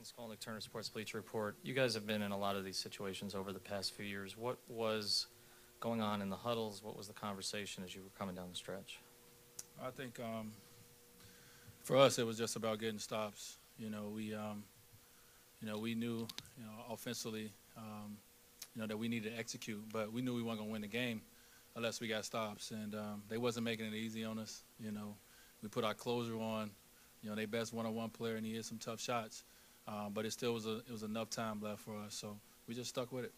Ethan Skolnick, Turner Sports Bleacher Report. You guys have been in a lot of these situations over the past few years. What was going on in the huddles? What was the conversation as you were coming down the stretch? I think for us it was just about getting stops. We knew, offensively, that we needed to execute, but we knew we weren't going to win the game unless we got stops, and they wasn't making it easy on us. We put our closer on, their best one-on-one player, and he hit some tough shots, but it still was enough time left for us, so we just stuck with it.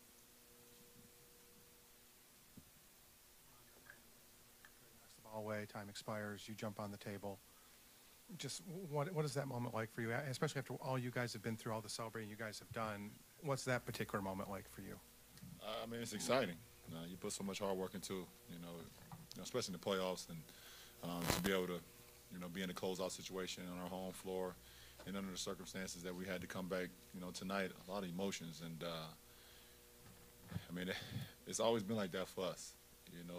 Knocks the ball away, time expires, you jump on the table. Just what is that moment like for you, especially after all you guys have been through, all the celebrating you guys have done? What's that particular moment like for you? I mean, it's exciting. You put so much hard work into, especially in the playoffs, and to be able to, be in a closeout situation on our home floor, and under the circumstances that we had to come back, tonight, a lot of emotions, and I mean, it's always been like that for us.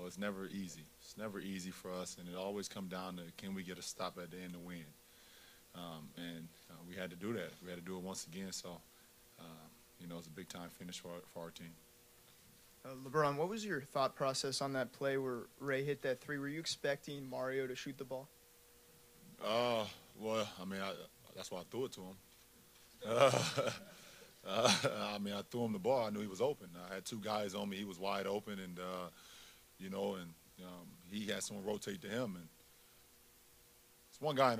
It's never easy. It's never easy for us, and it always comes down to, can we get a stop at the end to win? And we had to do that. We had to do it once again, so, it's a big-time finish for our team. LeBron, what was your thought process on that play where Ray hit that three? Were you expecting Mario to shoot the ball? Well, I mean, that's why I threw it to him. I mean, I threw him the ball. I knew he was open. I had two guys on me. He was wide open, and he had someone rotate to him. And it's one guy in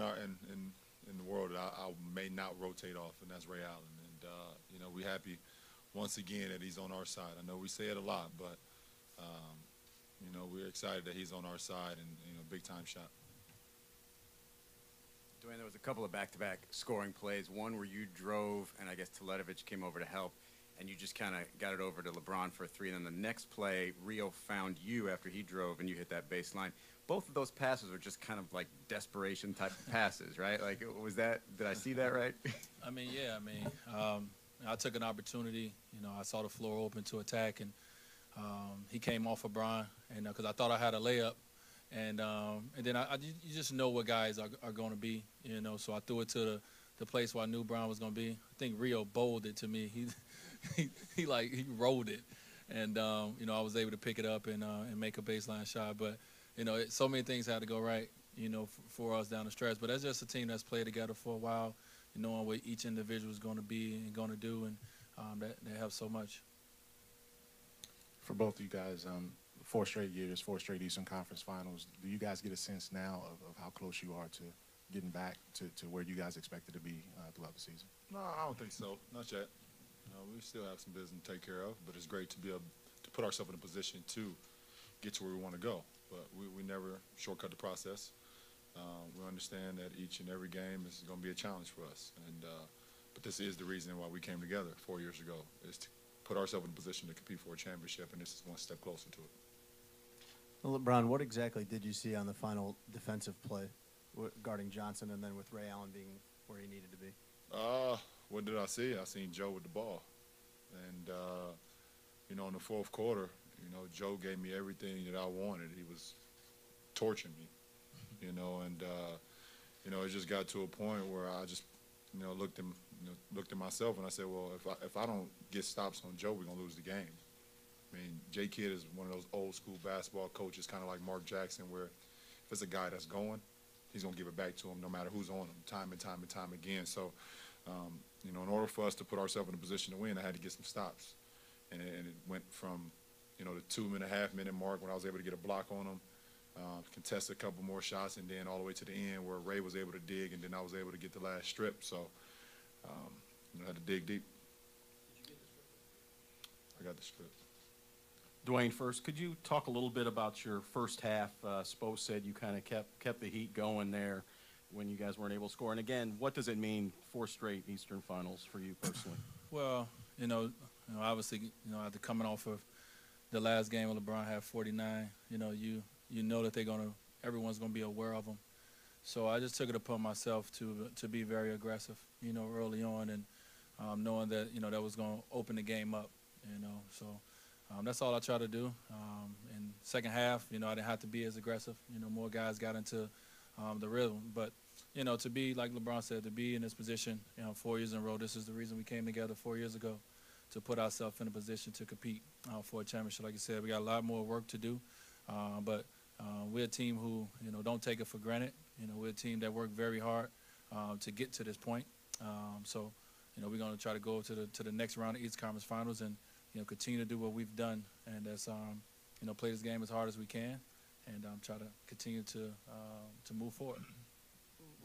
the world that I may not rotate off, and that's Ray Allen. And we're happy once again that he's on our side. I know we say it a lot, but we're excited that he's on our side, and big time shot. Dwyane, there was a couple of back-to-back scoring plays. One where you drove, and I guess Teletovic came over to help, and you just kind of got it over to LeBron for a three. And then the next play, Rio found you after he drove, and you hit that baseline. Both of those passes were just kind of like desperation type of passes, right? Like, was that? Did I see that right? I mean, yeah. I took an opportunity. I saw the floor open to attack, and he came off of Brian, and because I thought I had a layup. And then you just know what guys are going to be, So I threw it to the place where I knew Brown was going to be. I think Rio bowled it to me. He rolled it, and I was able to pick it up and make a baseline shot. But so many things had to go right, for us down the stretch. But that's just a team that's played together for a while, knowing what each individual is going to be and going to do, and that helps so much. For both of you guys, 4 straight years, 4 straight Eastern Conference Finals. Do you guys get a sense now of how close you are to getting back to where you guys expected to be throughout the season? No, I don't think so. Not yet. We still have some business to take care of, but it's great to be able to put ourselves in a position to get to where we want to go. But we never shortcut the process. We understand that each and every game is going to be a challenge for us. But this is the reason why we came together 4 years ago, is to put ourselves in a position to compete for a championship, and this is one step closer to it. Well, LeBron, what exactly did you see on the final defensive play guarding Johnson and then with Ray Allen being where he needed to be? What did I see? I seen Joe with the ball. And, in the fourth quarter, Joe gave me everything that I wanted. He was torching me, and, it just got to a point where I just, looked at myself and I said, well, if I don't get stops on Joe, we're going to lose the game. I mean, Jay Kidd is one of those old-school basketball coaches, kind of like Mark Jackson, where if it's a guy that's going, he's going to give it back to him no matter who's on him, time and time and time again. So, in order for us to put ourselves in a position to win, I had to get some stops. And it went from, the 2.5-minute mark when I was able to get a block on him, contest a couple more shots, and then all the way to the end where Ray was able to dig, and then I was able to get the last strip. So, I had to dig deep. Did you get the strip? I got the strip. Dwyane, first, could you talk a little bit about your first half? Spo said you kind of kept the heat going there when you guys weren't able to score. And again, what does it mean, 4 straight Eastern Finals for you personally? Well, obviously, after coming off of the last game where LeBron had 49, you know that everyone's gonna be aware of them. So I just took it upon myself to be very aggressive, early on, and knowing that that was gonna open the game up, So that's all I try to do. In second half, I didn't have to be as aggressive. More guys got into the rhythm, but to be, like LeBron said, to be in this position, 4 years in a row, this is the reason we came together 4 years ago, to put ourselves in a position to compete for a championship. Like you said, we got a lot more work to do, but we're a team who, don't take it for granted. We're a team that worked very hard to get to this point. So, we're going to try to go to the next round of East Conference Finals and, continue to do what we've done, and that's, play this game as hard as we can, and try to continue to move forward.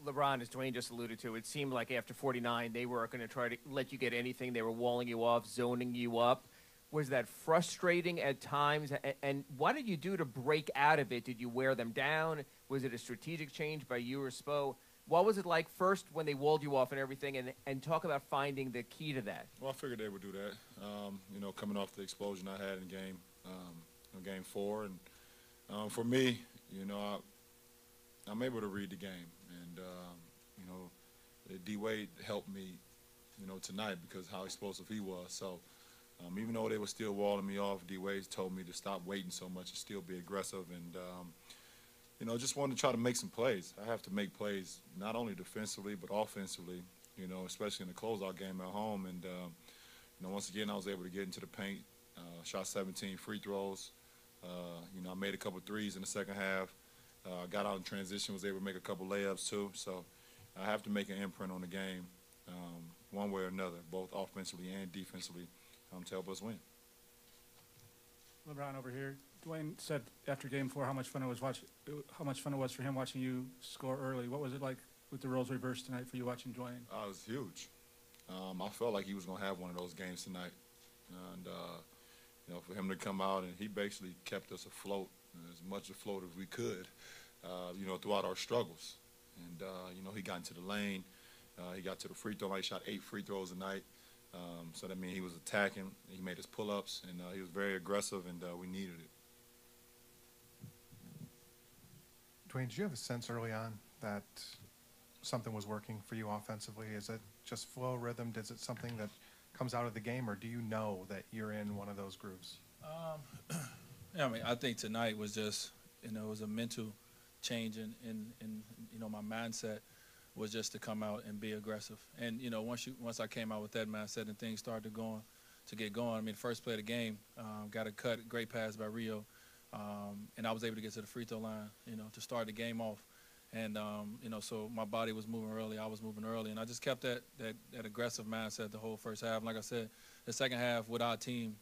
LeBron, as Dwyane just alluded to, it seemed like after 49, they weren't going to try to let you get anything. They were walling you off, zoning you up. Was that frustrating at times? And what did you do to break out of it? Did you wear them down? Was it a strategic change by you or Spo? What was it like first when they walled you off and everything? And talk about finding the key to that. Well, I figured they would do that. Coming off the explosion I had in game 4, and for me, I'm able to read the game, and D Wade helped me, tonight because how explosive he was. So even though they were still walling me off, D Wade told me to stop waiting so much and still be aggressive, and just wanted to try to make some plays. I have to make plays not only defensively but offensively, especially in the closeout game at home. And once again, I was able to get into the paint, shot 17 free throws. I made a couple threes in the second half. Got out in transition, was able to make a couple layups too. So I have to make an imprint on the game, one way or another, both offensively and defensively, to help us win. LeBron over here. Dwyane said after Game 4 how much fun it was for him watching you score early. What was it like with the roles reversed tonight for you watching Dwyane? It was huge. I felt like he was going to have one of those games tonight, and for him to come out, and he basically kept us afloat, as much afloat as we could, throughout our struggles. And he got into the lane, he got to the free throw line, he shot 8 free throws a night. So that means he was attacking, he made his pull-ups, and he was very aggressive, and we needed it. Dwyane, did you have a sense early on that something was working for you offensively? Is it just flow, rhythm? Is it something that comes out of the game, or do you know that you're in one of those grooves? I think tonight was just, it was a mental change in my mindset was just to come out and be aggressive. And, once I came out with that mindset and things started to get going, the first play of the game, got a cut, great pass by Rio, and I was able to get to the free throw line, to start the game off. And, so my body was moving early, I was moving early, and I just kept that aggressive mindset the whole first half. And like I said, the second half with our team,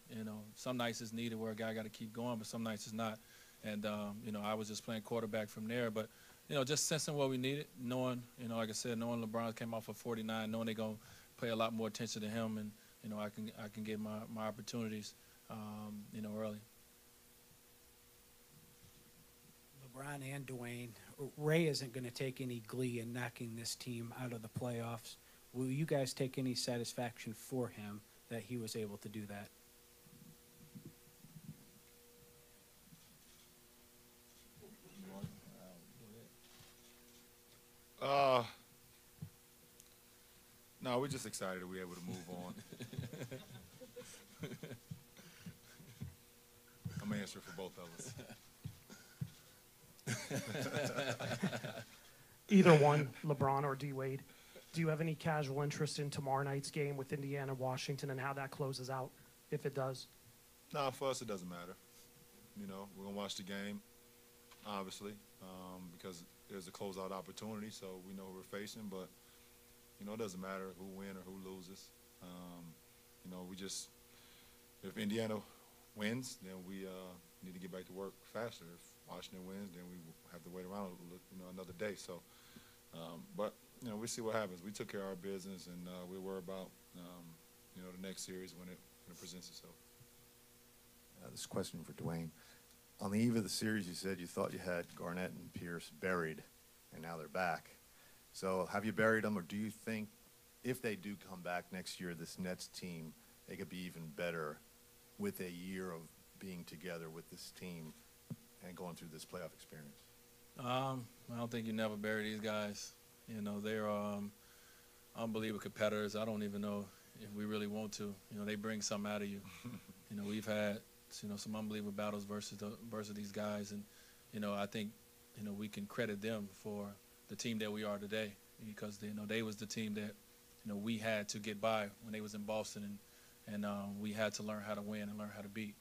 some nights it's needed where a guy got to keep going, but some nights it's not. And, I was just playing quarterback from there. But, just sensing what we needed, knowing, like I said, knowing LeBron came off of 49, knowing they're going to pay a lot more attention to him, and, I can get my opportunities, early. LeBron and Dwyane, Ray isn't going to take any glee in knocking this team out of the playoffs. Will you guys take any satisfaction for him that he was able to do that? No, we're just excited that we're able to move on. I'm answering for both of us. Either one, LeBron or D Wade. Do you have any casual interest in tomorrow night's game with Indiana, Washington, and how that closes out, if it does? No, for us it doesn't matter. We're gonna watch the game, obviously, because there's a closeout opportunity, so we know who we're facing. But it doesn't matter who wins or who loses. If Indiana wins, then we need to get back to work faster. If Washington wins, then we have to wait around another day. So, but we'll see what happens. We took care of our business, and we'll worry about the next series when it presents itself. This question for Dwyane. On the eve of the series, you said you thought you had Garnett and Pierce buried, and now they're back. So have you buried them, or do you think if they do come back next year, this Nets team, they could be even better with a year of being together with this team and going through this playoff experience? I don't think you never bury these guys. They're unbelievable competitors. I don't even know if we really want to. They bring something out of you. We've had some unbelievable battles versus these guys, and I think we can credit them for the team that we are today, because they was the team that we had to get by when they was in Boston, and we had to learn how to win and learn how to beat.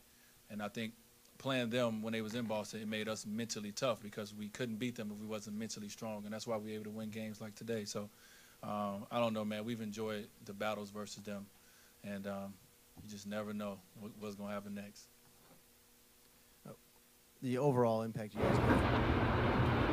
And I think playing them when they was in Boston, it made us mentally tough because we couldn't beat them if we wasn't mentally strong, and that's why we were able to win games like today. So I don't know, man. We've enjoyed the battles versus them, and you just never know what's going to happen next. The overall impact you guys have